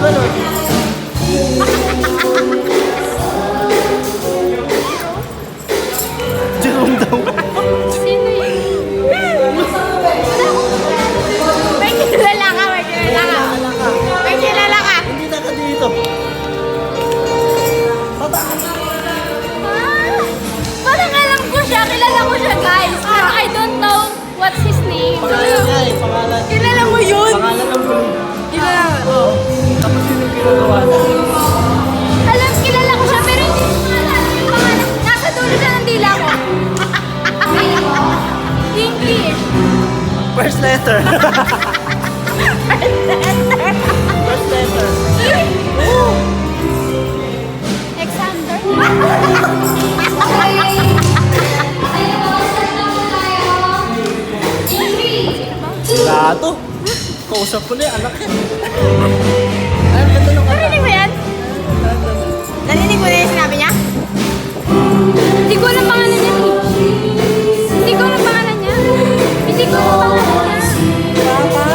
ganun. Jerome daw. Sino yun? May kilala ka, may kilala ka. May kilala ka. Hindi na ka dito. Ah, parang alam ko siya, kilala ko siya guys. Pero I don't know what's his name. Pangalan niya eh, pangalan. Kilala mo yun? Pangalan ng blue. Kilala mo. Tapos yun yung ginagawa na. Alam, kilala ko siya pero hindi ko maalala yung pangalan. Nasa dulo siya ng dila ko. English. First letter. First letter. Alexander. Gato. Kausap ko na yung anak niya. Ay, ang ganda nung anak. Narinig mo yan? Narinig mo na yung sinabi niya? Hindi ko alam pangalan niya. Hindi ko alam pangalan niya. Hindi ko alam pangalan niya. Papa?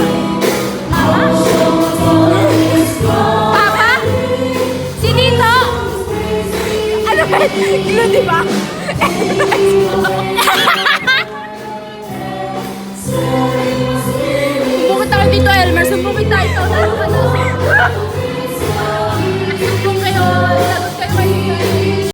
Papa? Si Dito? Ano ba? Gilo, di ba? Pumunta ko dito, Elmer.